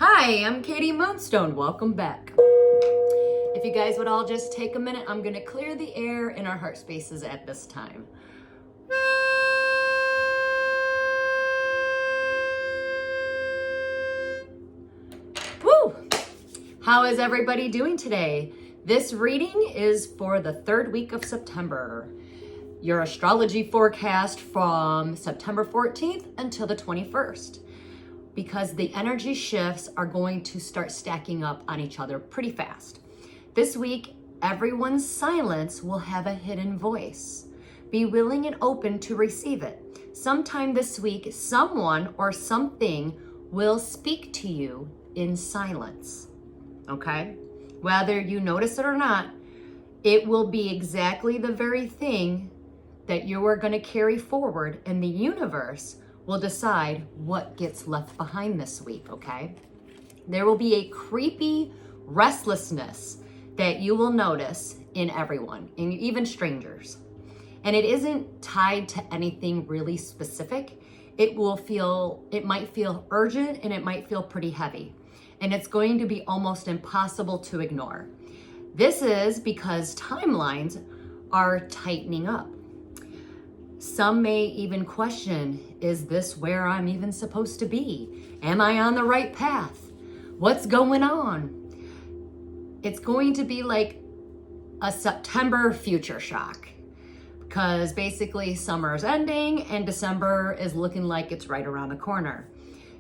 Hi, I'm Katie Moonstone. Welcome back. If you guys would all just take a minute, I'm going to clear the air in our heart spaces at this time. Woo! How is everybody doing today? This reading is for the third week of September. Your astrology forecast from September 14th until the 21st. Because the energy shifts are going to start stacking up on each other pretty fast. This week, everyone's silence will have a hidden voice. Be willing and open to receive it. Sometime this week, someone or something will speak to you in silence, okay? Whether you notice it or not, it will be exactly the very thing that you are going to carry forward, and the universe will decide what gets left behind this week, okay? There will be a creepy restlessness that you will notice in everyone, and even strangers. And it isn't tied to anything really specific. It might feel urgent, and it might feel pretty heavy. And it's going to be almost impossible to ignore. This is because timelines are tightening up. Some may even question, is this where I'm even supposed to be? Am I on the right path? What's going on? It's going to be like a September future shock, because basically summer's ending and December is looking like it's right around the corner.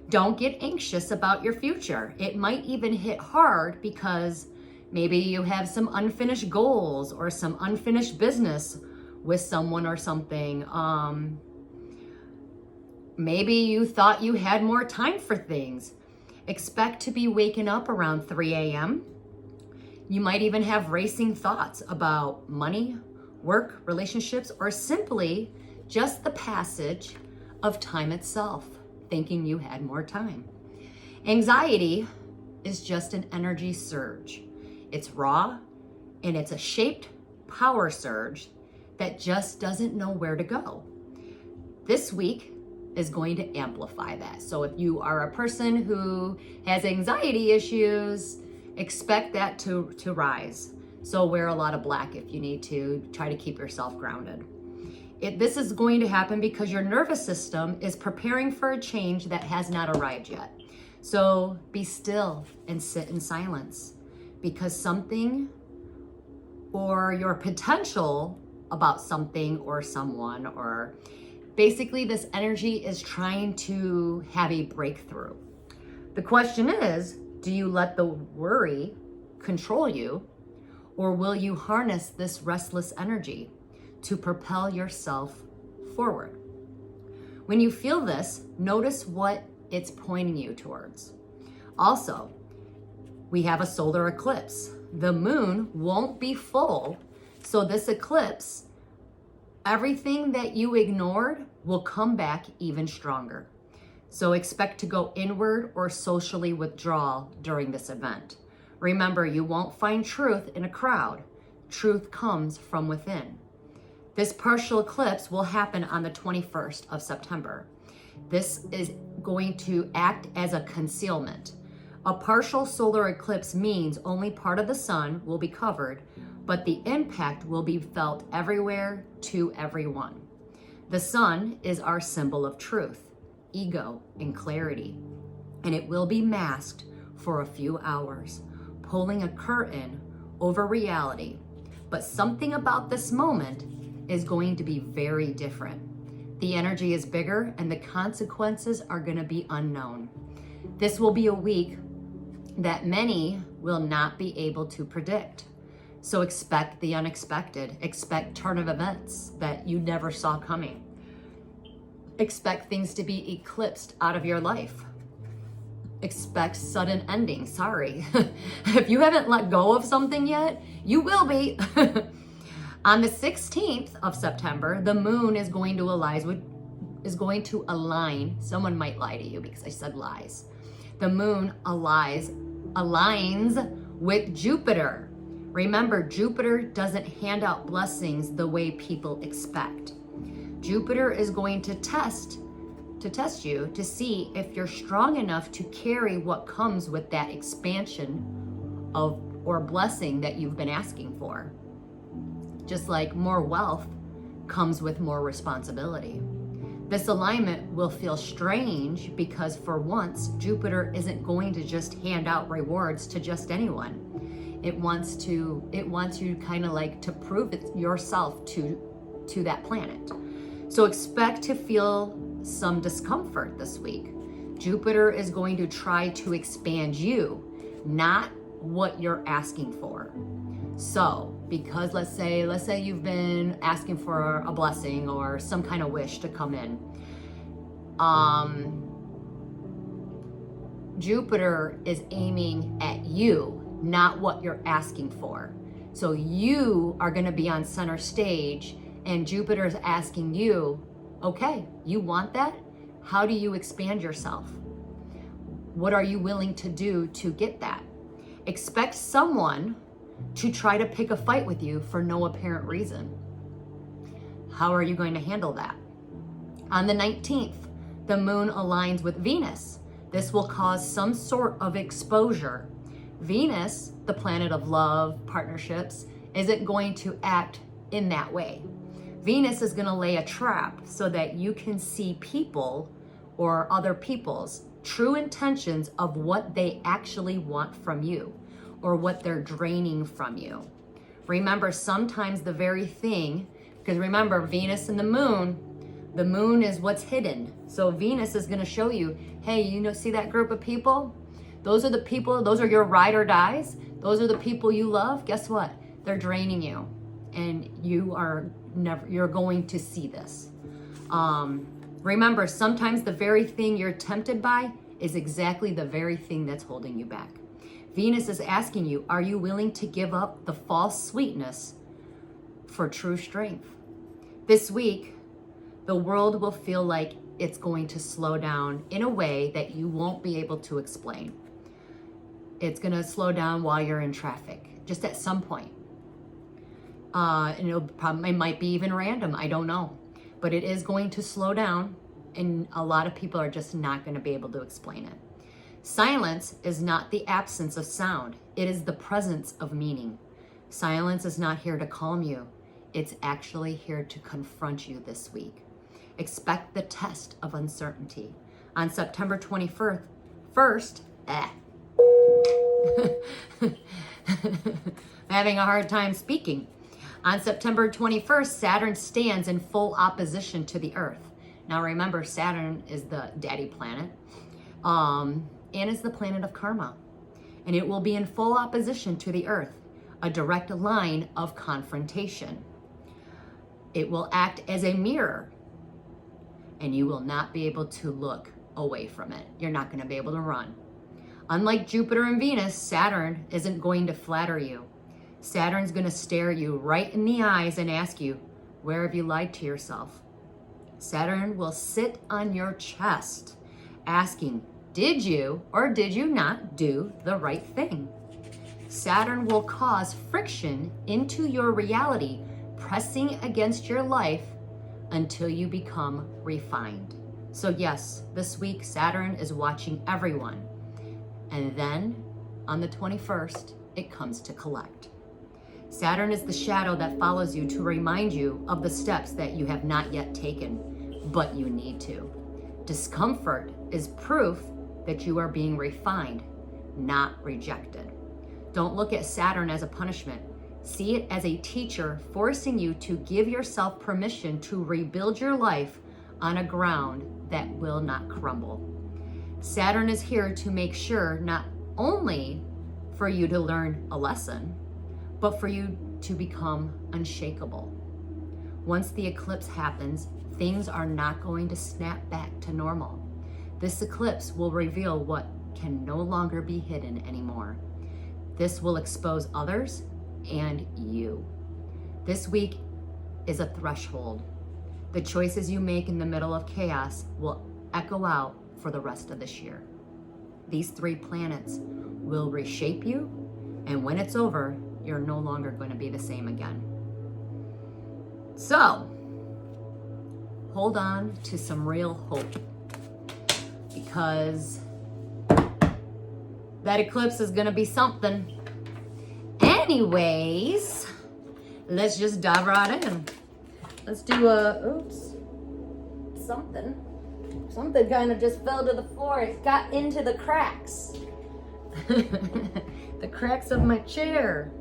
Don't get anxious about your future. It might even hit hard because maybe you have some unfinished goals or some unfinished business with someone or something. Maybe you thought you had more time for things. Expect to be waking up around 3 a.m. You might even have racing thoughts about money, work, relationships, or simply just the passage of time itself, thinking you had more time. Anxiety is just an energy surge. It's raw, and it's a shaped power surge that just doesn't know where to go. This week is going to amplify that. So if you are a person who has anxiety issues, expect that to rise. So wear a lot of black if you need to. Try to keep yourself grounded. This is going to happen because your nervous system is preparing for a change that has not arrived yet. So be still and sit in silence, because something or your potential about something or someone, or basically this energy is trying to have a breakthrough. The question is, do you let the worry control you, or will you harness this restless energy to propel yourself forward? When you feel this, notice what it's pointing you towards. Also, we have a solar eclipse. The moon won't be full, so this eclipse, everything that you ignored will come back even stronger. So expect to go inward or socially withdraw during this event. Remember, you won't find truth in a crowd. Truth comes from within. This partial eclipse will happen on the 21st of September. This is going to act as a concealment. A partial solar eclipse means only part of the sun will be covered, but the impact will be felt everywhere to everyone. The sun is our symbol of truth, ego, and clarity, and it will be masked for a few hours, pulling a curtain over reality. But something about this moment is going to be very different. The energy is bigger, and the consequences are going to be unknown. This will be a week that many will not be able to predict. So expect the unexpected. Expect turn of events that you never saw coming. Expect things to be eclipsed out of your life. Expect sudden ending. Sorry. If you haven't let go of something yet, you will be. On the 16th of September, the moon is going to align. Someone might lie to you because I said lies. The moon aligns with Jupiter. Remember, Jupiter doesn't hand out blessings the way people expect. Jupiter is going to test to test you to see if you're strong enough to carry what comes with that expansion of or blessing that you've been asking for. Just like more wealth comes with more responsibility. This alignment will feel strange because for once, Jupiter isn't going to just hand out rewards to just anyone. It wants you kind of like to prove it yourself to that planet. So expect to feel some discomfort this week. Jupiter is going to try to expand you, not what you're asking for. So, because let's say you've been asking for a blessing or some kind of wish to come in. Jupiter is aiming at you, not what you're asking for. So you are going to be on center stage and Jupiter is asking you, okay, you want that? How do you expand yourself? What are you willing to do to get that? Expect someone to try to pick a fight with you for no apparent reason. How are you going to handle that? On the 19th, the moon aligns with Venus. This will cause some sort of exposure. Venus, the planet of love, partnerships, isn't going to act in that way. Venus is going to lay a trap so that you can see people or other people's true intentions of what they actually want from you or what they're draining from you. Remember, sometimes the very thing, because remember, Venus and the moon is what's hidden. So Venus is going to show you, hey, see that group of people? Those are the people, those are your ride or dies. Those are the people you love. Guess what? They're draining you. And you're going to see this. Remember, sometimes the very thing you're tempted by is exactly the very thing that's holding you back. Venus is asking you, are you willing to give up the false sweetness for true strength? This week, the world will feel like it's going to slow down in a way that you won't be able to explain. It's going to slow down while you're in traffic, just at some point. And it might be even random, I don't know. But it is going to slow down, and a lot of people are just not going to be able to explain it. Silence is not the absence of sound. It is the presence of meaning. Silence is not here to calm you. It's actually here to confront you this week. Expect the test of uncertainty. On September 21st, I'm having a hard time speaking. On September 21st, Saturn stands in full opposition to the Earth. Now remember, Saturn is the daddy planet, and is the planet of karma. And it will be in full opposition to the Earth, a direct line of confrontation. It will act as a mirror, and you will not be able to look away from it. You're not going to be able to run. Unlike Jupiter and Venus, Saturn isn't going to flatter you. Saturn's going to stare you right in the eyes and ask you, where have you lied to yourself? Saturn will sit on your chest asking, did you or did you not do the right thing? Saturn will cause friction into your reality, pressing against your life until you become refined. So yes, this week Saturn is watching everyone. And then on the 21st, it comes to collect. Saturn is the shadow that follows you to remind you of the steps that you have not yet taken, but you need to. Discomfort is proof that you are being refined, not rejected. Don't look at Saturn as a punishment. See it as a teacher forcing you to give yourself permission to rebuild your life on a ground that will not crumble. Saturn is here to make sure not only for you to learn a lesson, but for you to become unshakable. Once the eclipse happens, things are not going to snap back to normal. This eclipse will reveal what can no longer be hidden anymore. This will expose others and you. This week is a threshold. The choices you make in the middle of chaos will echo out for the rest of this year. These 3 planets will reshape you, and when it's over, you're no longer going to be the same again. So, hold on to some real hope. because that eclipse is going to be something. Anyways, let's just dive right in. Let's do something kind of just fell to the floor. It got into the cracks. The cracks of my chair.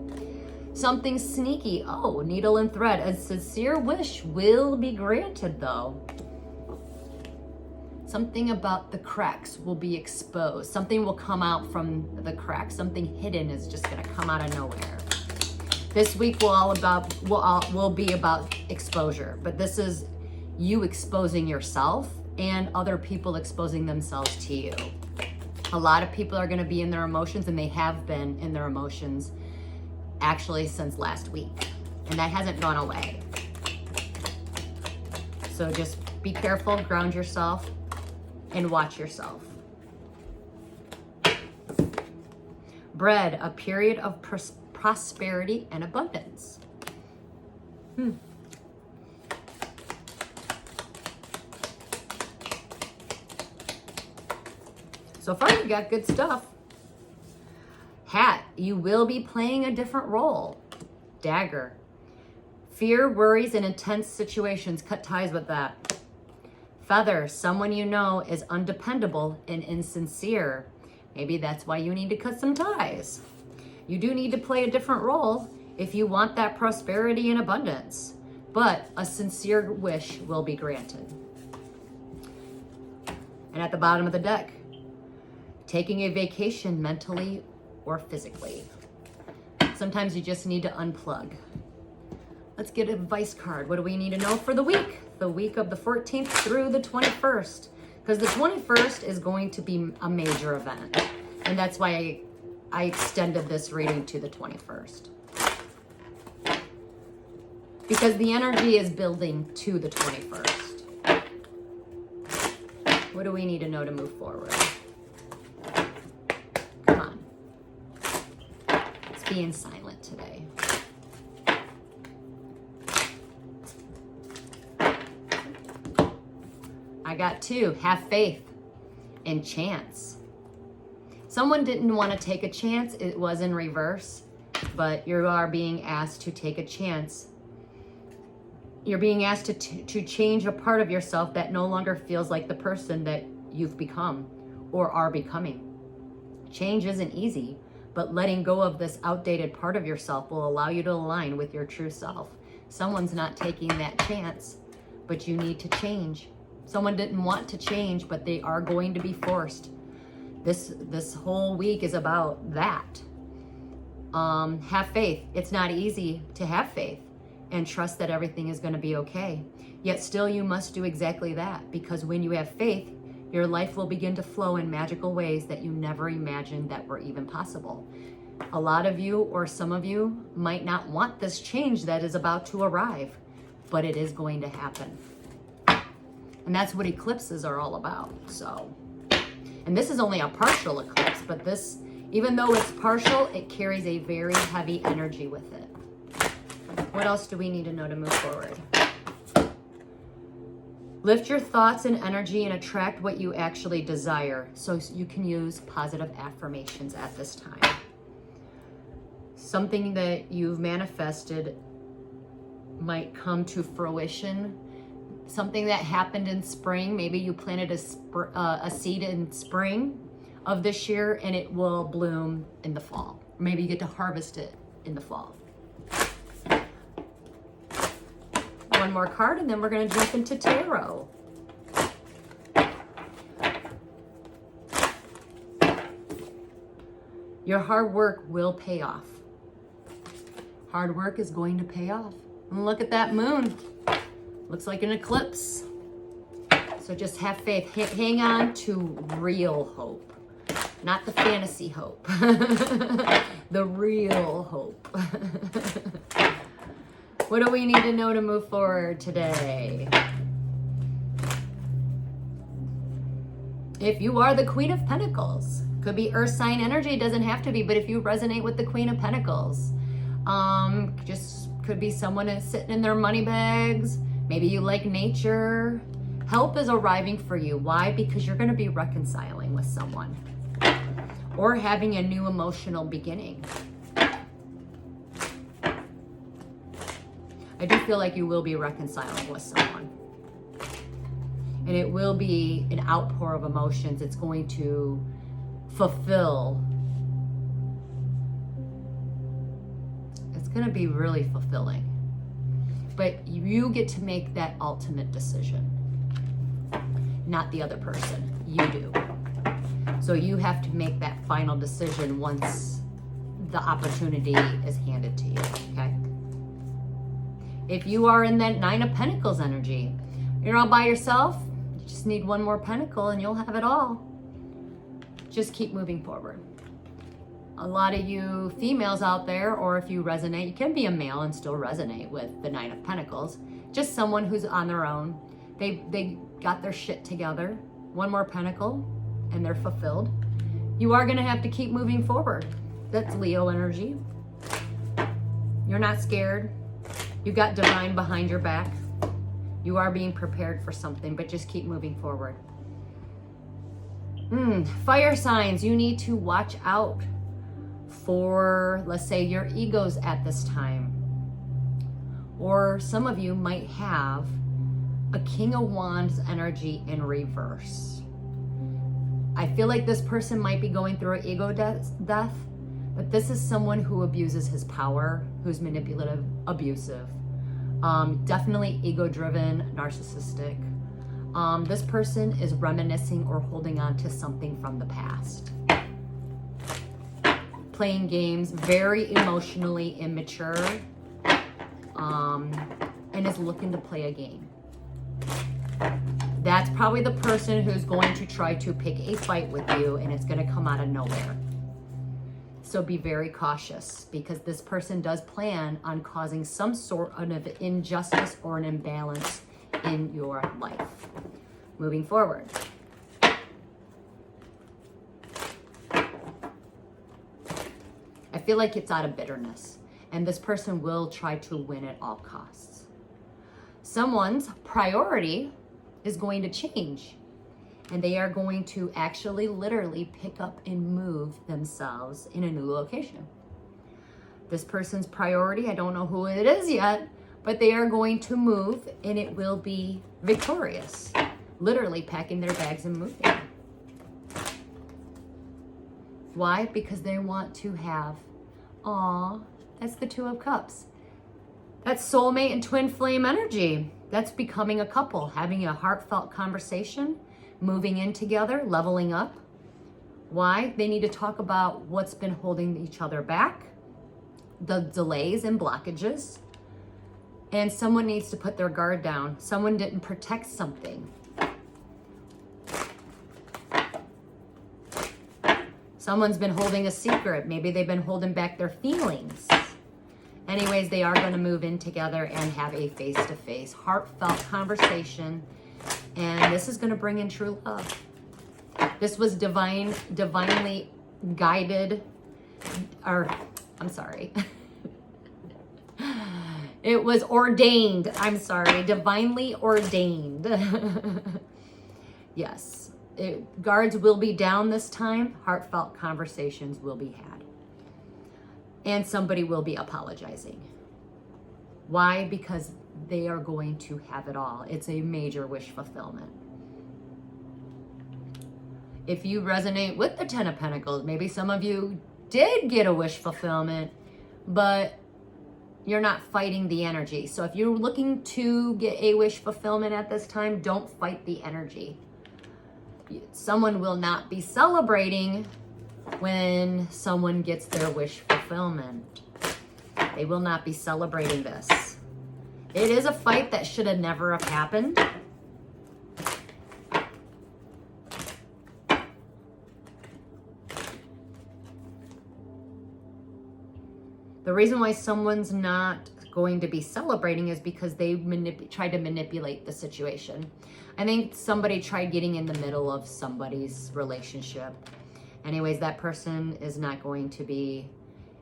Something sneaky. Oh, needle and thread. A sincere wish will be granted, though. Something about the cracks will be exposed. Something will come out from the cracks. Something hidden is just going to come out of nowhere. This week will be about exposure, but this is you exposing yourself and other people exposing themselves to you. A lot of people are going to be in their emotions, and they have been in their emotions actually since last week, and that hasn't gone away. So just be careful, ground yourself, and watch yourself. Bread, a period of prosperity and abundance. So far, you got good stuff. Hat, you will be playing a different role. Dagger, fear, worries, and intense situations. Cut ties with that. Feather, someone you know is undependable and insincere. Maybe that's why you need to cut some ties. You do need to play a different role if you want that prosperity and abundance, but a sincere wish will be granted. And at the bottom of the deck, taking a vacation mentally or physically. Sometimes you just need to unplug. Let's get a advice card. What do we need to know for the week? The week of the 14th through the 21st. Because the 21st is going to be a major event. And that's why I extended this reading to the 21st. Because the energy is building to the 21st. What do we need to know to move forward? Come on. It's being silent today. I got 2. Have faith and chance. Someone didn't want to take a chance. It was in reverse, but you are being asked to take a chance. You're being asked to change a part of yourself that no longer feels like the person that you've become or are becoming. Change isn't easy, but letting go of this outdated part of yourself will allow you to align with your true self. Someone's not taking that chance, but you need to change. Someone didn't want to change, but they are going to be forced. This whole week is about that. Have faith. It's not easy to have faith and trust that everything is going to be okay. Yet still you must do exactly that, because when you have faith, your life will begin to flow in magical ways that you never imagined that were even possible. A lot of you, or some of you, might not want this change that is about to arrive, but it is going to happen. And that's what eclipses are all about. So, and this is only a partial eclipse, but this, even though it's partial, it carries a very heavy energy with it. What else do we need to know to move forward? Lift your thoughts and energy and attract what you actually desire, so you can use positive affirmations at this time. Something that you've manifested might come to fruition. Something that happened in spring, maybe you planted a seed in spring of this year and it will bloom in the fall. Or maybe you get to harvest it in the fall. One more card and then we're going to jump into tarot. Your hard work will pay off. Hard work is going to pay off. And look at that moon. Looks like an eclipse. So just have faith. Hang on to real hope. Not the fantasy hope. The real hope. What do we need to know to move forward today? If you are the Queen of Pentacles, could be Earth sign energy, doesn't have to be, but if you resonate with the Queen of Pentacles, just could be someone that's sitting in their money bags. Maybe you like nature, Help is arriving for you. Why? Because you're going to be reconciling with someone or having a new emotional beginning. I do feel like you will be reconciling with someone. And it will be an outpour of emotions. It's going to fulfill. It's going to be really fulfilling. But you get to make that ultimate decision. Not the other person. You do. So you have to make that final decision once the opportunity is handed to you, okay? If you are in that Nine of Pentacles energy, you're all by yourself, you just need one more pentacle and you'll have it all. Just keep moving forward. A lot of you females out there, or if you resonate, you can be a male and still resonate with the Nine of Pentacles. Just someone who's on their own. They got their shit together. One more pentacle and they're fulfilled. You are gonna have to keep moving forward. That's Leo energy. You're not scared. You've got divine behind your back. You are being prepared for something, but just keep moving forward. Fire signs, you need to watch out for, let's say, your egos at this time. Or some of you might have a King of Wands energy in reverse. I feel like this person might be going through an ego death, but this is someone who abuses his power, who's manipulative, abusive, definitely ego-driven, narcissistic. This person is reminiscing or holding on to something from the past. Playing games, very emotionally immature, and is looking to play a game. That's probably the person who's going to try to pick a fight with you, and it's going to come out of nowhere. So be very cautious, because this person does plan on causing some sort of injustice or an imbalance in your life. Moving forward. I feel like it's out of bitterness, and this person will try to win at all costs. Someone's priority is going to change, and they are going to actually literally pick up and move themselves in a new location. This person's priority, I don't know who it is yet, but they are going to move, and it will be victorious. Literally packing their bags and moving. Why? Because they want to have, that's the Two of Cups. That's soulmate and twin flame energy. That's becoming a couple, having a heartfelt conversation, moving in together, leveling up. Why? They need to talk about what's been holding each other back, the delays and blockages, and someone needs to put their guard down. Someone didn't protect something. Someone's been holding a secret. Maybe they've been holding back their feelings. Anyways, they are going to move in together and have a face-to-face, heartfelt conversation. And this is going to bring in true love. This was divinely guided, or I'm sorry. It was ordained. I'm sorry. Divinely ordained. Yes. Guards will be down this time. Heartfelt conversations will be had. And somebody will be apologizing. Why? Because they are going to have it all. It's a major wish fulfillment. If you resonate with the Ten of Pentacles, maybe some of you did get a wish fulfillment, but you're not fighting the energy. So if you're looking to get a wish fulfillment at this time, don't fight the energy. Someone will not be celebrating when someone gets their wish fulfillment. They will not be celebrating this. It is a fight that should have never have happened. The reason why someone's not going to be celebrating is because they tried to manipulate the situation. I think somebody tried getting in the middle of somebody's relationship. Anyways, that person is not going to be,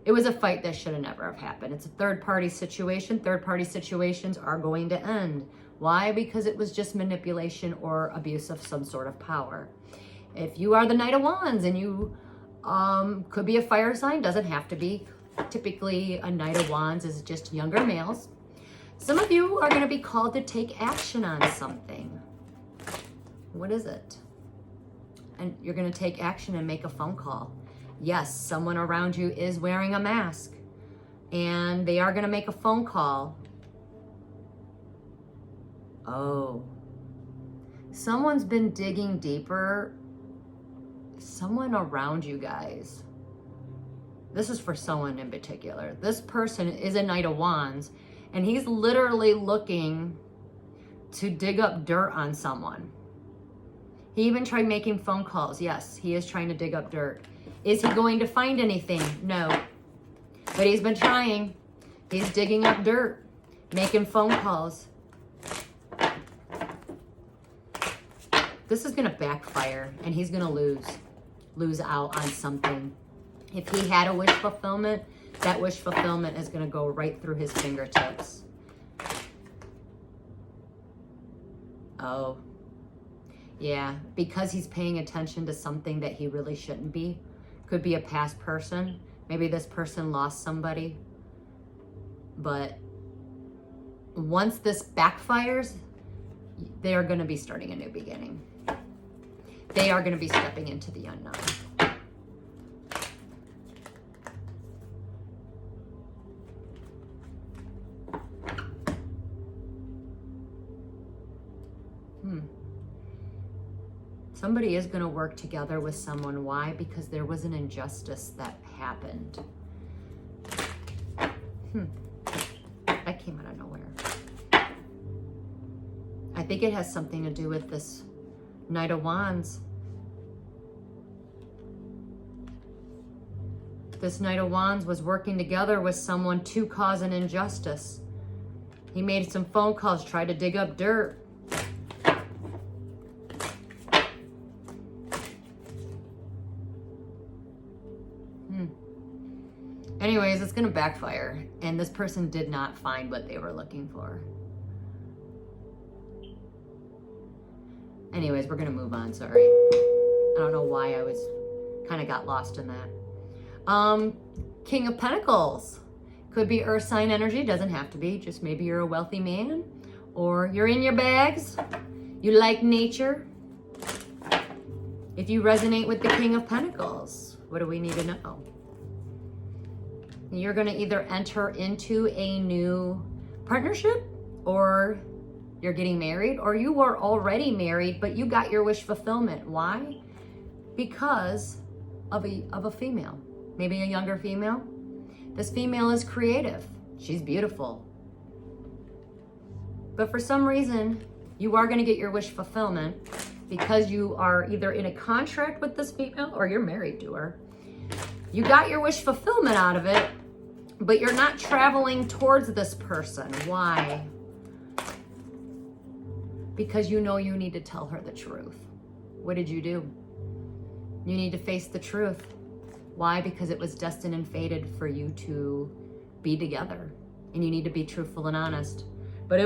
it was a fight that should have never have happened. It's a third-party situation. Third-party situations are going to end. Why? Because it was just manipulation or abuse of some sort of power. If you are the Knight of Wands and you could be a fire sign, doesn't have to be. Typically, a Knight of Wands is just younger males. Some of you are going to be called to take action on something. What is it? And you're going to take action and make a phone call. Yes, someone around you is wearing a mask and they are going to make a phone call. Oh, someone's been digging deeper. Someone around you guys. This is for someone in particular. This person is a Knight of Wands and he's literally looking to dig up dirt on someone. He even tried making phone calls. Yes, he is trying to dig up dirt. Is he going to find anything? No. But he's been trying. He's digging up dirt, making phone calls. This is going to backfire and he's going to lose out on something. If he had a wish fulfillment, that wish fulfillment is going to go right through his fingertips. Oh. Yeah, because he's paying attention to something that he really shouldn't be. Could be a past person. Maybe this person lost somebody. But once this backfires, they are going to be starting a new beginning. They are going to be stepping into the unknown. Somebody is going to work together with someone. Why? Because there was an injustice that happened. That came out of nowhere. I think it has something to do with this Knight of Wands. This Knight of Wands was working together with someone to cause an injustice. He made some phone calls, tried to dig up dirt. Anyways, it's going to backfire. And this person did not find what they were looking for. Anyways, we're going to move on. Sorry. I don't know why I was kind of got lost in that. King of Pentacles. Could be earth sign energy. Doesn't have to be. Just maybe you're a wealthy man. Or you're in your bags. You like nature. If you resonate with the King of Pentacles, what do we need to know? You're going to either enter into a new partnership, or you're getting married, or you were already married, but you got your wish fulfillment. Why? Because of a female, maybe a younger female. This female is creative. She's beautiful. But for some reason, you are going to get your wish fulfillment because you are either in a contract with this female or you're married to her. You got your wish fulfillment out of it, but you're not traveling towards this person. Why? Because you know you need to tell her the truth. What did you do? You need to face the truth. Why? Because it was destined and fated for you to be together. And you need to be truthful and honest. But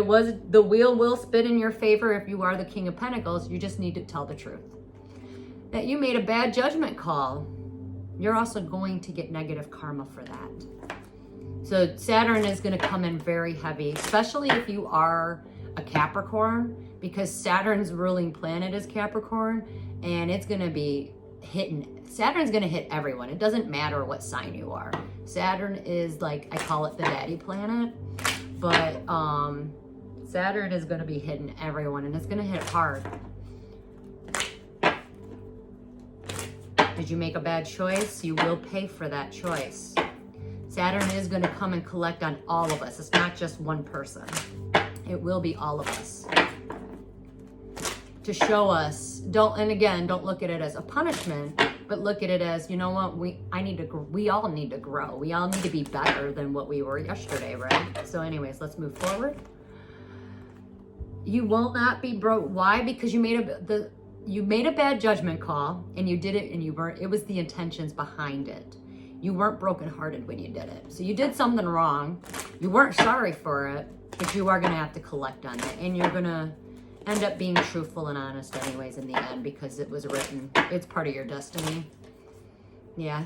the wheel will spin in your favor if you are the King of Pentacles. You just need to tell the truth. That you made a bad judgment call. You're also going to get negative karma for that. So Saturn is going to come in very heavy, especially if you are a Capricorn, because Saturn's ruling planet is Capricorn, and it's going to be hitting. Saturn's going to hit everyone. It doesn't matter what sign you are. Saturn is like, I call it the daddy planet, but Saturn is going to be hitting everyone, and it's going to hit hard. Did you make a bad choice? You will pay for that choice. Saturn is going to come and collect on all of us. It's not just one person. It will be all of us. To show us, don't look at it as a punishment, but look at it as, you know what, we all need to grow. We all need to be better than what we were yesterday, right? So anyways, let's move forward. You will not be broke. Why? Because you made a bad judgment call, and you did it, and it was the intentions behind it. You weren't brokenhearted when you did it. So you did something wrong. You weren't sorry for it, But you are going to have to collect on it. And you're going to end up being truthful and honest anyways in the end, because it was written. It's part of your destiny. Yeah.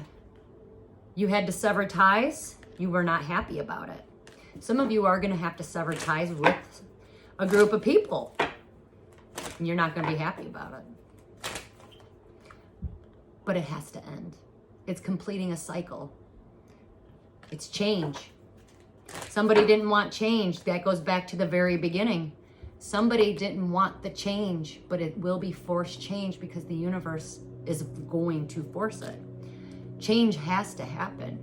You had to sever ties. You were not happy about it. Some of you are going to have to sever ties with a group of people. And you're not going to be happy about it. But it has to end. It's completing a cycle. It's change. Somebody didn't want change. That goes back to the very beginning. Somebody didn't want the change, but it will be forced change because the universe is going to force it. Change has to happen.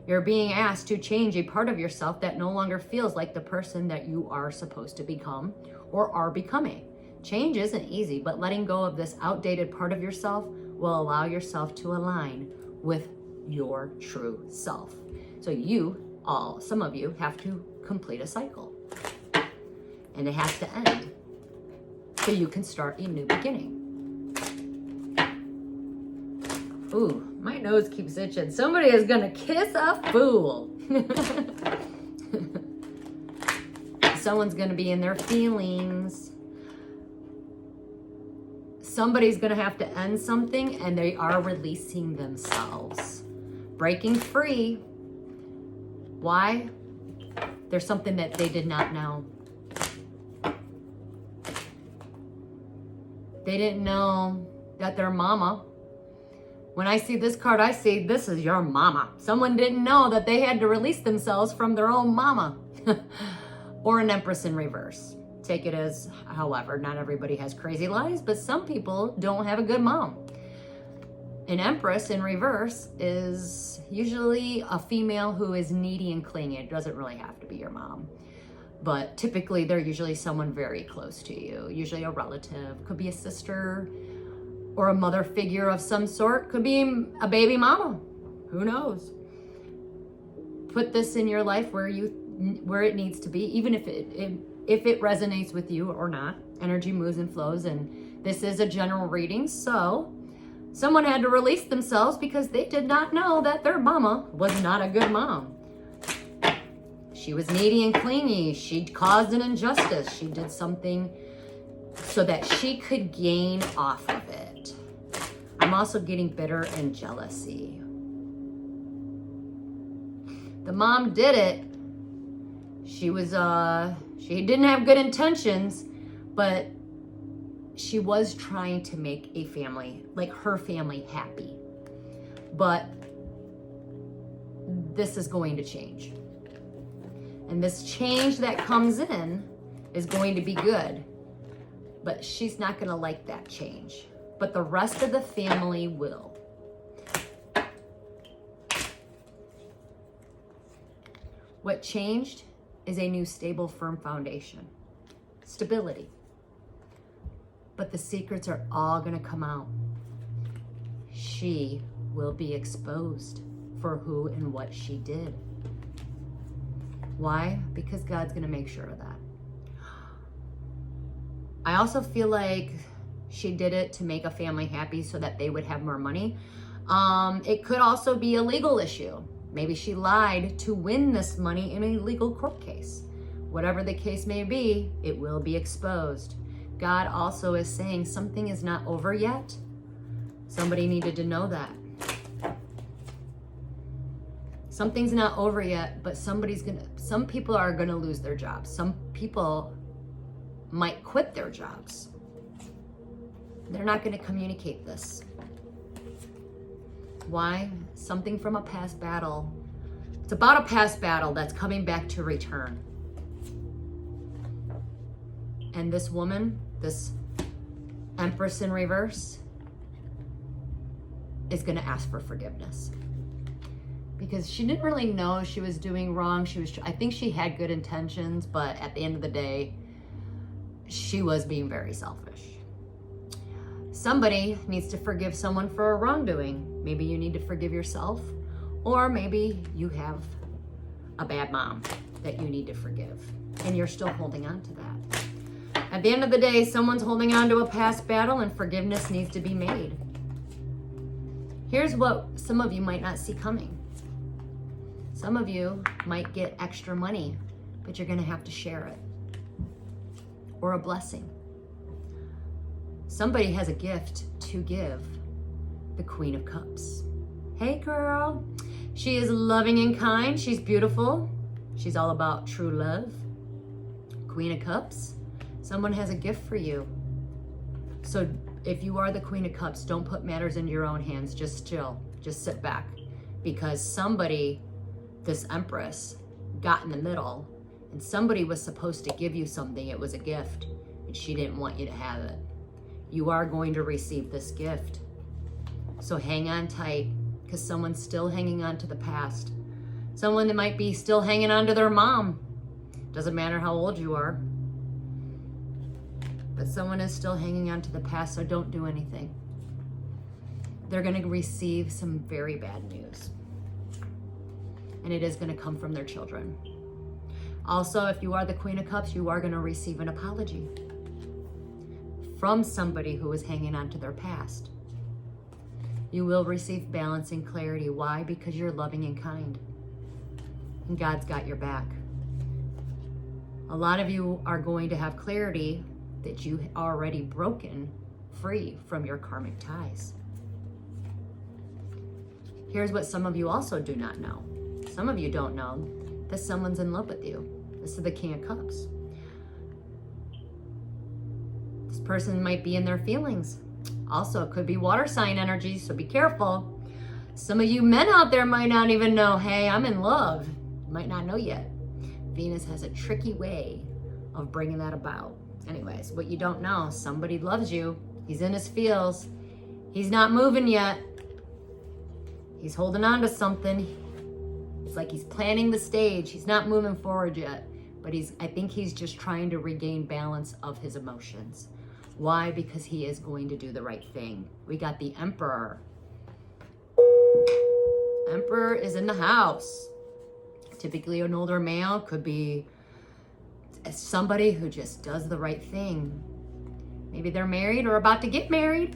You're being asked to change a part of yourself that no longer feels like the person that you are supposed to become or are becoming. Change isn't easy, but letting go of this outdated part of yourself will allow yourself to align with your true self. So some of you have to complete a cycle. And it has to end so you can start a new beginning. Ooh, my nose keeps itching. Somebody is gonna kiss a fool. Someone's gonna be in their feelings. Somebody's gonna have to end something, and they are releasing themselves. Breaking free. Why? There's something that they did not know. They didn't know that their mama, when I see this card, I see this is your mama. Someone didn't know that they had to release themselves from their own mama. Or an Empress in reverse. Take it as however. Not everybody has crazy lives, but some people don't have a good mom. An Empress in reverse is usually a female who is needy and clingy. It doesn't really have to be your mom. But typically they're usually someone very close to you. Usually a relative. Could be a sister or a mother figure of some sort. Could be a baby mama. Who knows? Put this in your life where it needs to be, even if it resonates with you or not. Energy moves and flows, and this is a general reading, so someone had to release themselves because they did not know that their mama was not a good mom. She was needy and clingy. She caused an injustice. She did something so that she could gain off of it. I'm also getting bitter and jealousy. The mom did it. She didn't have good intentions, but she was trying to make a family, like her family, happy. But this is going to change. And this change that comes in is going to be good. But she's not going to like that change. But the rest of the family will. What changed is a new, stable, firm foundation. Stability. But the secrets are all going to come out. She will be exposed for who and what she did. Why? Because God's going to make sure of that. I also feel like she did it to make a family happy so that they would have more money. It could also be a legal issue. Maybe she lied to win this money in a legal court case. Whatever the case may be, it will be exposed. God also is saying something is not over yet. Somebody needed to know that. Something's not over yet, but some people are gonna lose their jobs. Some people might quit their jobs. They're not gonna communicate this. Why? Something from a past battle. It's about a past battle that's coming back to return. And this woman, this Empress in reverse, is gonna ask for forgiveness. Because she didn't really know she was doing wrong. I think she had good intentions, but at the end of the day, she was being very selfish. Somebody needs to forgive someone for a wrongdoing. Maybe you need to forgive yourself, or maybe you have a bad mom that you need to forgive, and you're still holding on to that. At the end of the day, someone's holding on to a past battle, and forgiveness needs to be made. Here's what some of you might not see coming. Some of you might get extra money but you're going to have to share it. Or a blessing. Somebody has a gift to give. The Queen of Cups. Hey girl. She is loving and kind. She's beautiful. She's all about true love. Queen of Cups. Someone has a gift for you. So if you are the Queen of Cups, don't put matters into your own hands. Just chill. Just sit back. Because somebody, this Empress, got in the middle, and somebody was supposed to give you something. It was a gift, and she didn't want you to have it. You are going to receive this gift. So hang on tight, because someone's still hanging on to the past. Someone that might be still hanging on to their mom. Doesn't matter how old you are. But someone is still hanging on to the past, so don't do anything. They're going to receive some very bad news. And it is going to come from their children. Also, if you are the Queen of Cups, you are going to receive an apology from somebody who is hanging on to their past. You will receive balance and clarity. Why? Because you're loving and kind. And God's got your back. A lot of you are going to have clarity that you already broken free from your karmic ties. Here's what some of you also do not know. Some of you don't know that someone's in love with you. This is the King of Cups. This person might be in their feelings. Also, it could be water sign energy, so be careful. Some of you men out there might not even know, hey, I'm in love. You might not know yet. Venus has a tricky way of bringing that about. Anyways, what you don't know, somebody loves you. He's in his feels. He's not moving yet. He's holding on to something. It's like he's planning the stage. He's not moving forward yet, but I think he's just trying to regain balance of his emotions. Why? Because he is going to do the right thing. We got the Emperor. Emperor is in the house. Typically an older male, could be somebody who just does the right thing. Maybe they're married or about to get married.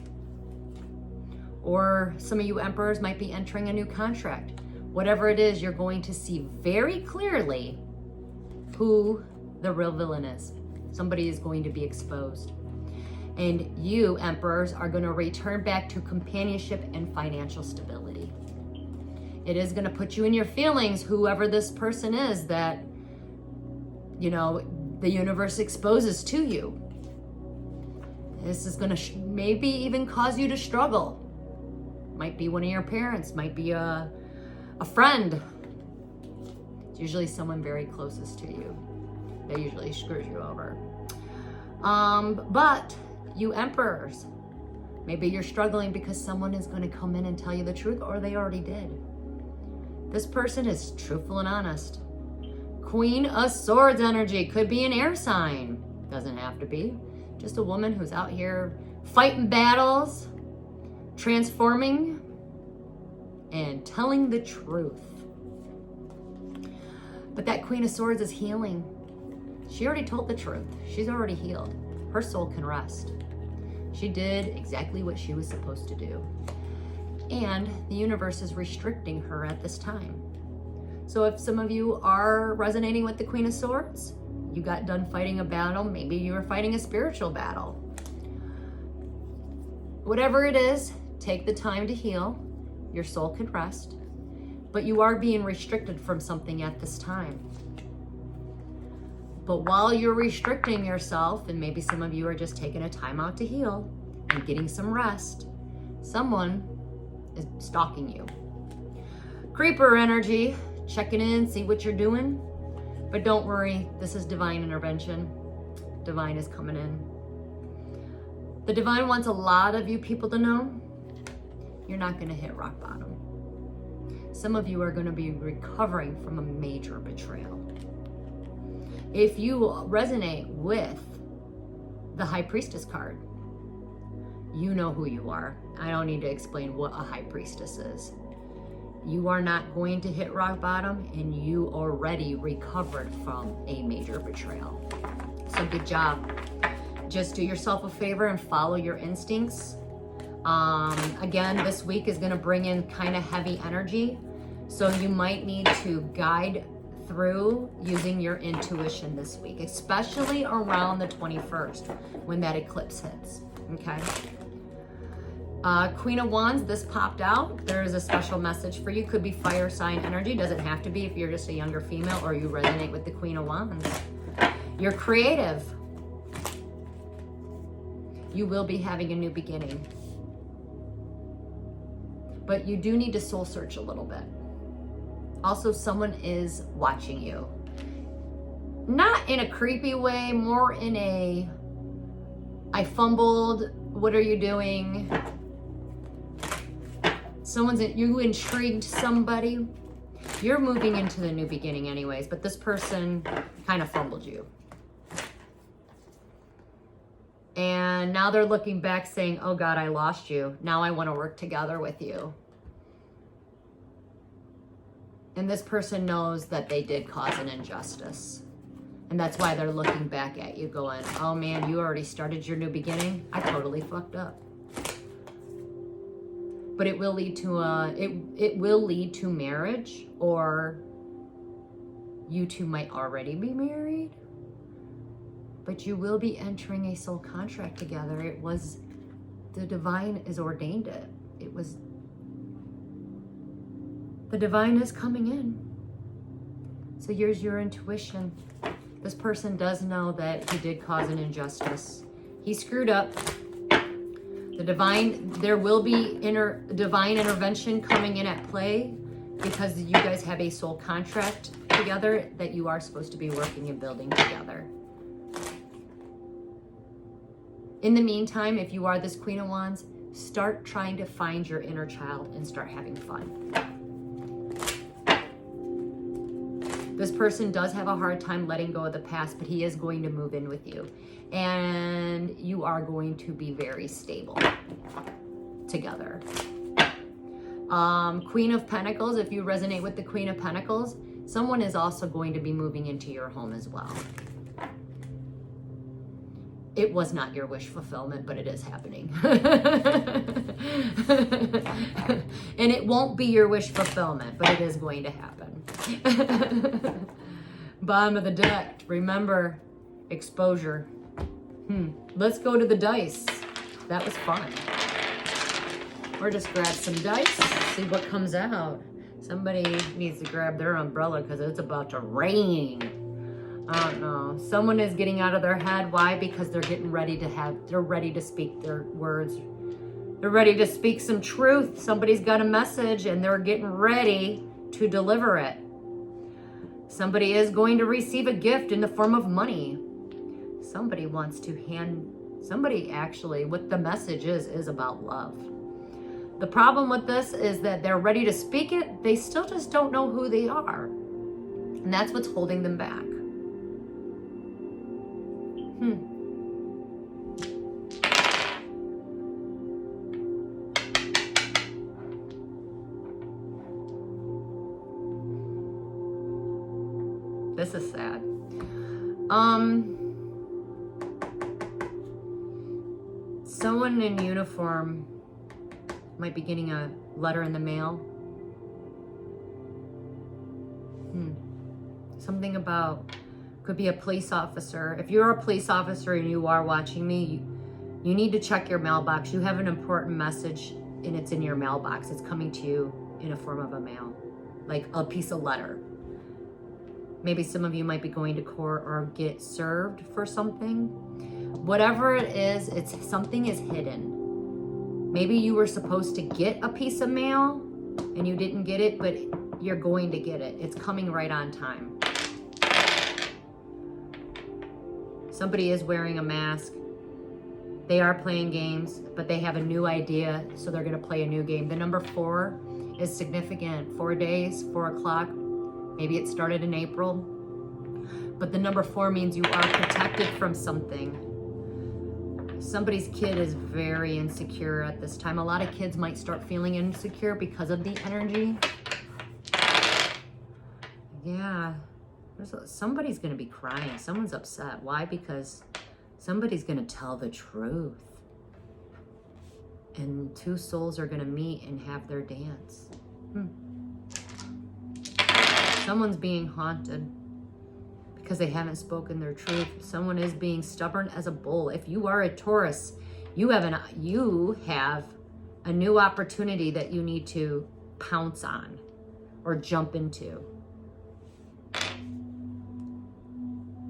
Or some of you emperors might be entering a new contract. Whatever it is, you're going to see very clearly who the real villain is. Somebody is going to be exposed. And you, emperors, are going to return back to companionship and financial stability. It is going to put you in your feelings, whoever this person is that, you know, the universe exposes to you. This is going to maybe even cause you to struggle. Might be one of your parents, might be a friend. It's usually someone very closest to you. That usually screws you over. But you emperors, maybe you're struggling because someone is going to come in and tell you the truth, or they already did. This person is truthful and honest. Queen of Swords energy, could be an air sign. Doesn't have to be. Just a woman who's out here fighting battles, transforming, and telling the truth. But that Queen of Swords is healing. She already told the truth. She's already healed. Her soul can rest. She did exactly what she was supposed to do. And the universe is restricting her at this time. So if some of you are resonating with the Queen of Swords, you got done fighting a battle, maybe you were fighting a spiritual battle. Whatever it is, take the time to heal. Your soul can rest. But you are being restricted from something at this time. But while you're restricting yourself, and maybe some of you are just taking a time out to heal and getting some rest, someone is stalking you. Creeper energy, checking in, see what you're doing. But don't worry, this is divine intervention. Divine is coming in. The divine wants a lot of you people to know you're not going to hit rock bottom. Some of you are going to be recovering from a major betrayal. If you resonate with the High Priestess card, you know who you are. I don't need to explain what a High Priestess is. You are not going to hit rock bottom, and you already recovered from a major betrayal. So good job. Just do yourself a favor and follow your instincts. Again, this week is going to bring in kind of heavy energy. So you might need to guide through using your intuition this week, especially around the 21st when that eclipse hits, okay? Queen of Wands, this popped out. There is a special message for you. Could be fire sign energy. Doesn't have to be if you're just a younger female or you resonate with the Queen of Wands. You're creative. You will be having a new beginning. But you do need to soul search a little bit. Also, someone is watching you. Not in a creepy way, more in a, I fumbled, what are you doing? You intrigued somebody. You're moving into the new beginning anyways, but this person kind of fumbled you. And now they're looking back saying, oh God, I lost you. Now I want to work together with you. And this person knows that they did cause an injustice. And that's why they're looking back at you going, oh man, you already started your new beginning. I totally fucked up. But it will lead to it will lead to marriage, or you two might already be married. But you will be entering a soul contract together. It was, the divine has ordained it. It was, the divine is coming in. So here's your intuition. This person does know that he did cause an injustice. He screwed up. The divine, there will be divine intervention coming in at play because you guys have a soul contract together that you are supposed to be working and building together. In the meantime, if you are this Queen of Wands, start trying to find your inner child and start having fun. This person does have a hard time letting go of the past, but he is going to move in with you. And you are going to be very stable together. Queen of Pentacles, if you resonate with the Queen of Pentacles, someone is also going to be moving into your home as well. It was not your wish fulfillment, but it is happening. And it won't be your wish fulfillment, but it is going to happen. Bottom of the deck, remember, exposure. Let's go to the dice. That was fun. Or just grab some dice, see what comes out. Somebody needs to grab their umbrella because it's about to rain. I don't know. Someone is getting out of their head. Why? Because they're getting ready to they're ready to speak their words. They're ready to speak some truth. Somebody's got a message and they're getting ready to deliver it. Somebody is going to receive a gift in the form of money. Somebody wants to somebody actually, what the message is about love. The problem with this is that they're ready to speak it. They still just don't know who they are. And that's what's holding them back. This is sad. Someone in uniform might be getting a letter in the mail. Something about, could be a police officer. If you're a police officer and you are watching me, you need to check your mailbox. You have an important message and it's in your mailbox. It's coming to you in a form of a mail, like a piece of letter. Maybe some of you might be going to court or get served for something. Whatever it is, something is hidden. Maybe you were supposed to get a piece of mail and you didn't get it, but you're going to get it. It's coming right on time. Somebody is wearing a mask. They are playing games, but they have a new idea, so they're going to play a new game. The number 4 is significant. 4 days, 4 o'clock. Maybe it started in April. But the number 4 means you are protected from something. Somebody's kid is very insecure at this time. A lot of kids might start feeling insecure because of the energy. Yeah. Somebody's going to be crying. Someone's upset. Why? Because somebody's going to tell the truth. And 2 souls are going to meet and have their dance. Someone's being haunted because they haven't spoken their truth. Someone is being stubborn as a bull. If you are a Taurus, you have a new opportunity that you need to pounce on or jump into.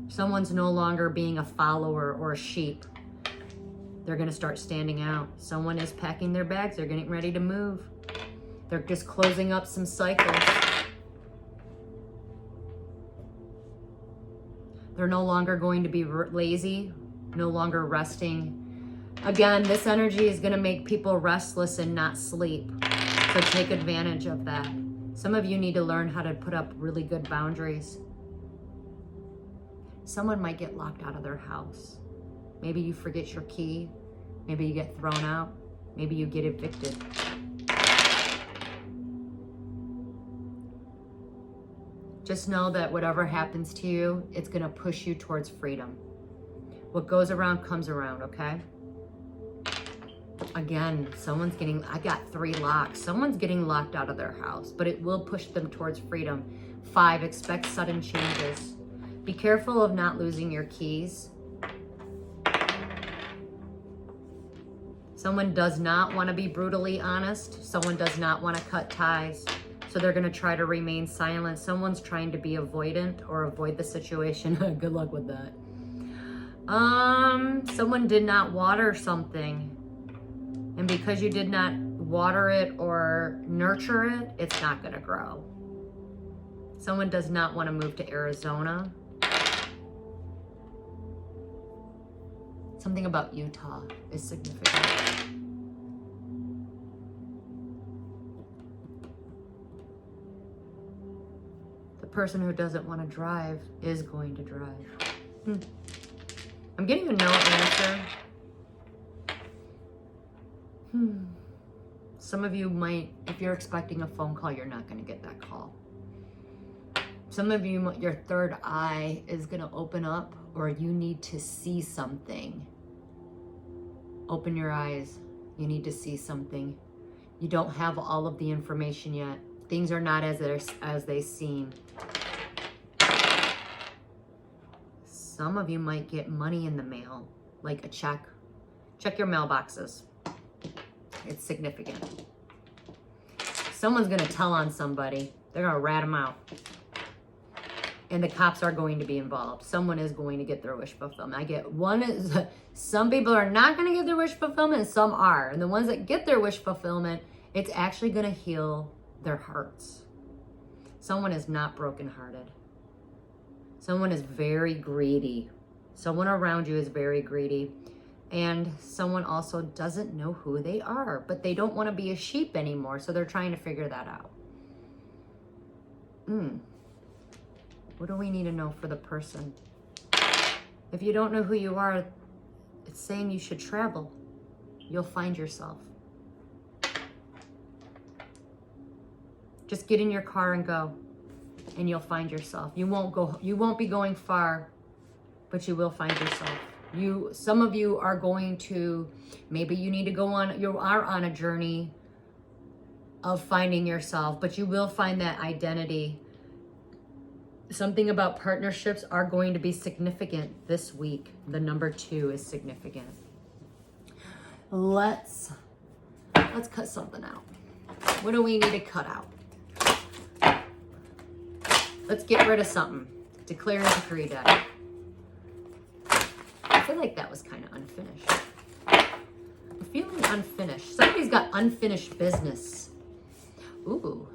Someone's no longer being a follower or a sheep. They're going to start standing out. Someone is packing their bags. They're getting ready to move. They're just closing up some cycles. They're no longer going to be lazy, no longer resting. Again, this energy is going to make people restless and not sleep. So take advantage of that. Some of you need to learn how to put up really good boundaries. Someone might get locked out of their house. Maybe you forget your key. Maybe you get thrown out. Maybe you get evicted. Just know that whatever happens to you, it's going to push you towards freedom. What goes around comes around, okay? Again, I got 3 locks. Someone's getting locked out of their house, but it will push them towards freedom. 5, expect sudden changes. Be careful of not losing your keys. Someone does not want to be brutally honest. Someone does not want to cut ties. So they're going to try to remain silent. Someone's trying to be avoidant or avoid the situation. Good luck with that. Someone did not water something. And because you did not water it or nurture it, it's not going to grow. Someone does not want to move to Arizona. Something about Utah is significant. The person who doesn't want to drive is going to drive. I'm getting a no answer. Some of you might, if you're expecting a phone call, you're not going to get that call. Some of you, your third eye is going to open up, or you need to see something. Open your eyes. You need to see something. You don't have all of the information yet. Things are not as they seem. Some of you might get money in the mail, like a check. Check your mailboxes. It's significant. Someone's going to tell on somebody. They're going to rat them out. And the cops are going to be involved. Someone is going to get their wish fulfillment. Some people are not going to get their wish fulfillment, and some are. And the ones that get their wish fulfillment, it's actually going to heal their hearts. Someone is not brokenhearted. Someone is very greedy. Someone around you is very greedy. And someone also doesn't know who they are, but they don't want to be a sheep anymore, so they're trying to figure that out. What do we need to know for the person? If you don't know who you are, it's saying you should travel. You'll find yourself. Just get in your car and go, and you'll find yourself. You won't be going far, but you will find yourself. Some of you are going to, maybe you need to you are on a journey of finding yourself, but you will find that identity. Something about partnerships are going to be significant this week. The number 2 is significant. Let's cut something out. What do we need to cut out? Let's get rid of something. Declare and decree, Daddy. I feel like that was kind of unfinished. I'm feeling unfinished. Somebody's got unfinished business. Ooh,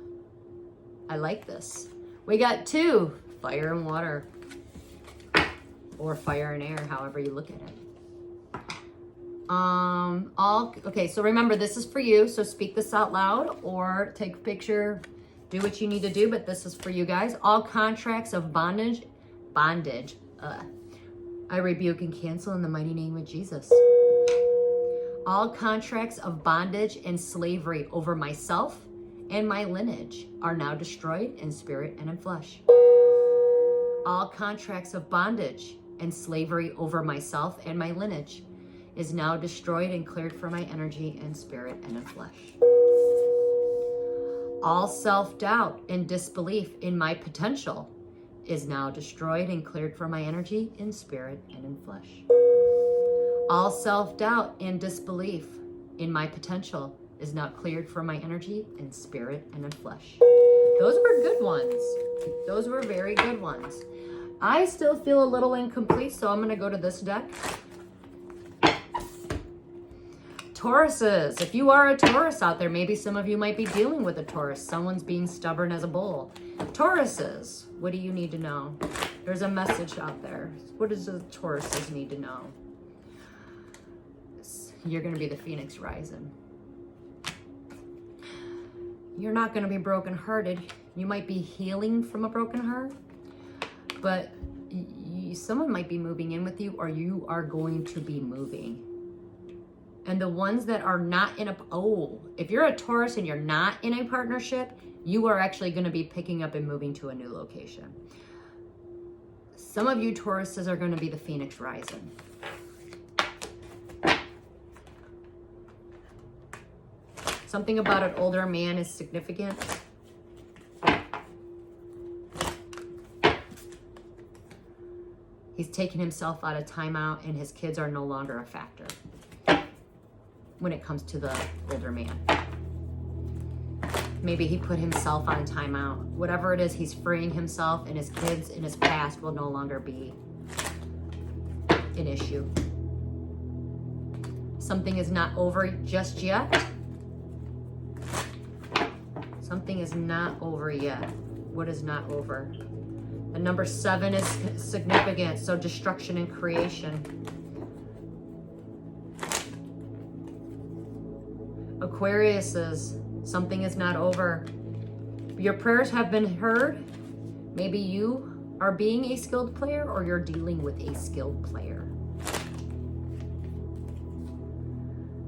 I like this. We got 2, fire and water, or fire and air, however you look at it. Okay, so remember, this is for you, so speak this out loud or take a picture, do what you need to do, but this is for you guys. All contracts of bondage, I rebuke and cancel in the mighty name of Jesus. All contracts of bondage and slavery over myself and my lineage are now destroyed in spirit and in flesh. All contracts of bondage and slavery over myself and my lineage is now destroyed and cleared for my energy and spirit and in flesh. All self-doubt and disbelief in my potential is now destroyed and cleared from my energy in spirit and in flesh. All self-doubt and disbelief in my potential is now cleared from my energy in spirit and in flesh. Those were good ones. Those were very good ones. I still feel a little incomplete, so I'm going to go to this deck. Tauruses, if you are a Taurus out there, maybe some of you might be dealing with a Taurus. Someone's being stubborn as a bull. Tauruses, what do you need to know? There's a message out there. What does the Tauruses need to know? You're going to be the Phoenix rising. You're not going to be brokenhearted. You might be healing from a broken heart, but someone might be moving in with you, or you are going to be moving. And the ones that are not in if you're a Taurus and you're not in a partnership, you are actually going to be picking up and moving to a new location. Some of you Tauruses are going to be the Phoenix rising. Something about an older man is significant. He's taken himself out of timeout, and his kids are no longer a factor when it comes to the older man. Maybe he put himself on timeout. Whatever it is, he's freeing himself, and his kids in his past will no longer be an issue. Something is not over just yet. Something is not over yet. What is not over? The number 7 is significant, so destruction and creation. Aquariuses, something is not over. Your prayers have been heard. Maybe you are being a skilled player, or you're dealing with a skilled player.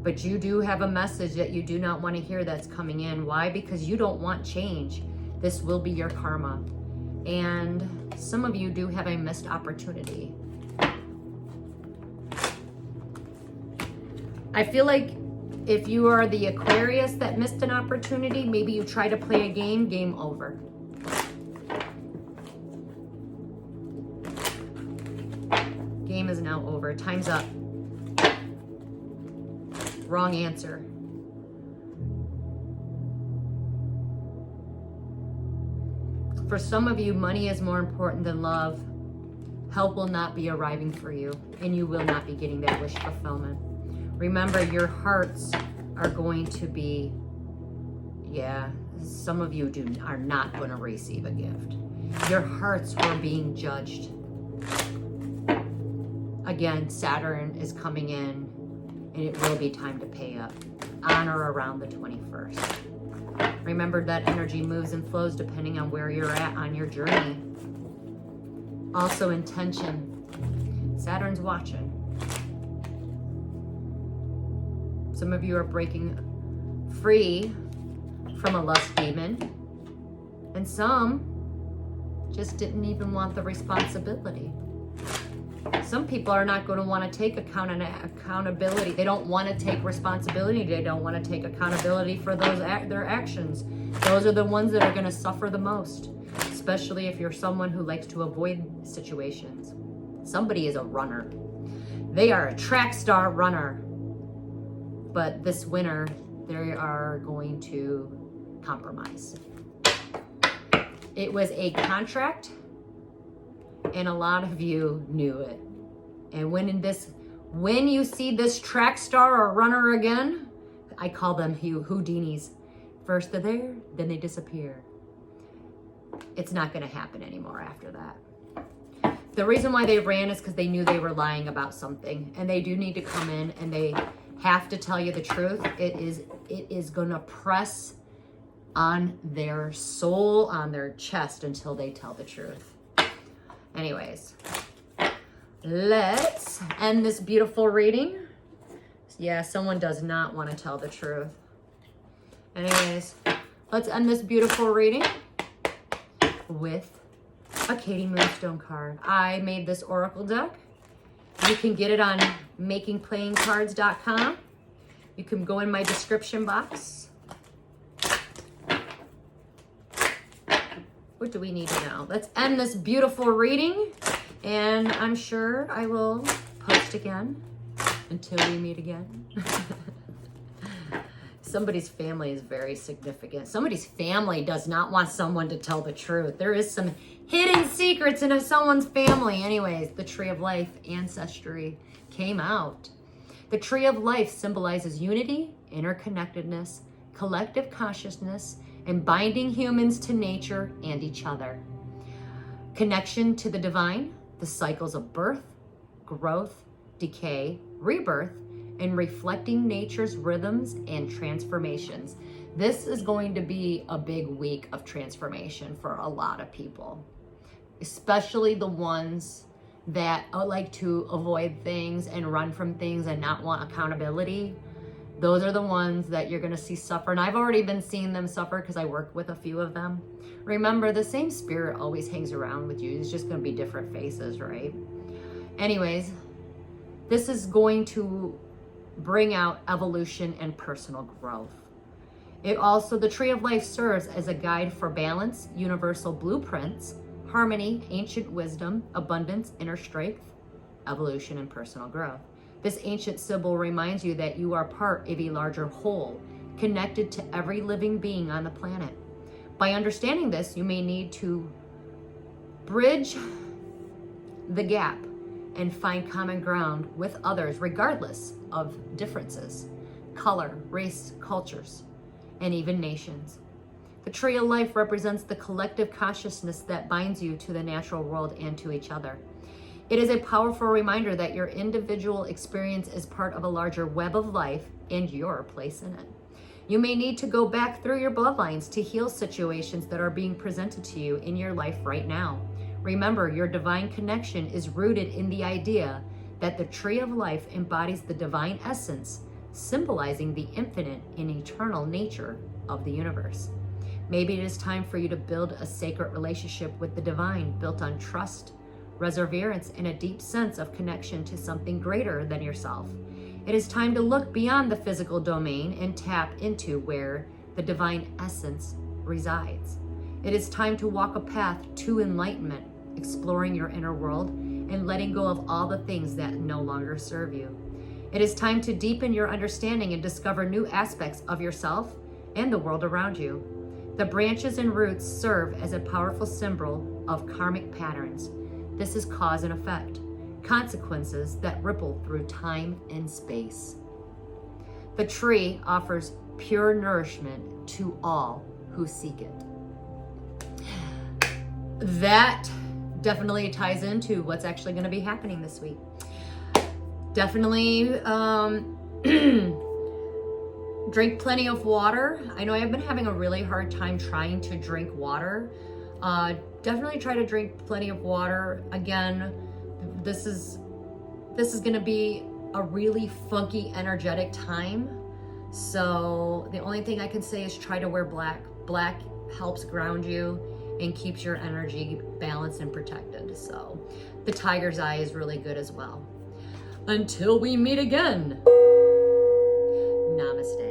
But you do have a message that you do not want to hear that's coming in. Why? Because you don't want change. This will be your karma. And some of you do have a missed opportunity. I feel like if you are the Aquarius that missed an opportunity, maybe you try to play a game over. Game is now over. Time's up. Wrong answer. For some of you, money is more important than love. Help will not be arriving for you, and you will not be getting that wish fulfillment. Remember, your hearts are going to be, some of you are not going to receive a gift. Your hearts are being judged. Again, Saturn is coming in, and it will be time to pay up on or around the 21st. Remember that energy moves and flows depending on where you're at on your journey. Also, intention. Saturn's watching. Some of you are breaking free from a lust demon, and some just didn't even want the responsibility. Some people are not going to want to take accountability. They don't want to take responsibility. They don't want to take accountability for their actions. Those are the ones that are going to suffer the most, especially if you're someone who likes to avoid situations. Somebody is a runner. They are a track star runner. But this winter, they are going to compromise. It was a contract, and a lot of you knew it. And when you see this track star or runner again, I call them Houdinis. First they're there, then they disappear. It's not going to happen anymore after that. The reason why they ran is because they knew they were lying about something, and they do need to come in, and they have to tell you the truth. It is going to press on their soul, on their chest, until they tell the truth. Anyways, let's end this beautiful reading. Yeah, someone does not want to tell the truth. Anyways, let's end this beautiful reading with a Katie Moonstone card. I made this oracle deck. You can get it on makingplayingcards.com. You can go in my description box. What do we need now? Let's end this beautiful reading. And I'm sure I will post again until we meet again. Somebody's family is very significant. Somebody's family does not want someone to tell the truth. There is some hidden secrets in someone's family. Anyways, the Tree of Life ancestry came out. The Tree of Life symbolizes unity, interconnectedness, collective consciousness, and binding humans to nature and each other. Connection to the divine, the cycles of birth, growth, decay, rebirth, and reflecting nature's rhythms and transformations. This is going to be a big week of transformation for a lot of people, especially the ones that like to avoid things and run from things and not want accountability. Those are the ones that you're going to see suffer. And I've already been seeing them suffer because I work with a few of them. Remember, the same spirit always hangs around with you. It's just going to be different faces, right? Anyways, this is going to bring out evolution and personal growth. It also, the Tree of Life serves as a guide for balance, universal blueprints, harmony, ancient wisdom, abundance, inner strength, evolution, and personal growth. This ancient symbol reminds you that you are part of a larger whole, connected to every living being on the planet. By understanding this, you may need to bridge the gap and find common ground with others, regardless of differences, color, race, cultures, and even nations. The Tree of Life represents the collective consciousness that binds you to the natural world and to each other. It is a powerful reminder that your individual experience is part of a larger web of life and your place in it. You may need to go back through your bloodlines to heal situations that are being presented to you in your life right now. Remember, your divine connection is rooted in the idea that the Tree of Life embodies the divine essence, symbolizing the infinite and eternal nature of the universe. Maybe it is time for you to build a sacred relationship with the divine, built on trust, perseverance, and a deep sense of connection to something greater than yourself. It is time to look beyond the physical domain and tap into where the divine essence resides. It is time to walk a path to enlightenment, exploring your inner world and letting go of all the things that no longer serve you. It is time to deepen your understanding and discover new aspects of yourself and the world around you. The branches and roots serve as a powerful symbol of karmic patterns. This is cause and effect, consequences that ripple through time and space. The tree offers pure nourishment to all who seek it. That definitely ties into what's actually going to be happening this week. Definitely drink plenty of water. I know I've been having a really hard time trying to drink water. Definitely try to drink plenty of water. Again, this is going to be a really funky, energetic time. So the only thing I can say is try to wear black. Black helps ground you and keeps your energy balanced and protected. So the tiger's eye is really good as well. Until we meet again, namaste.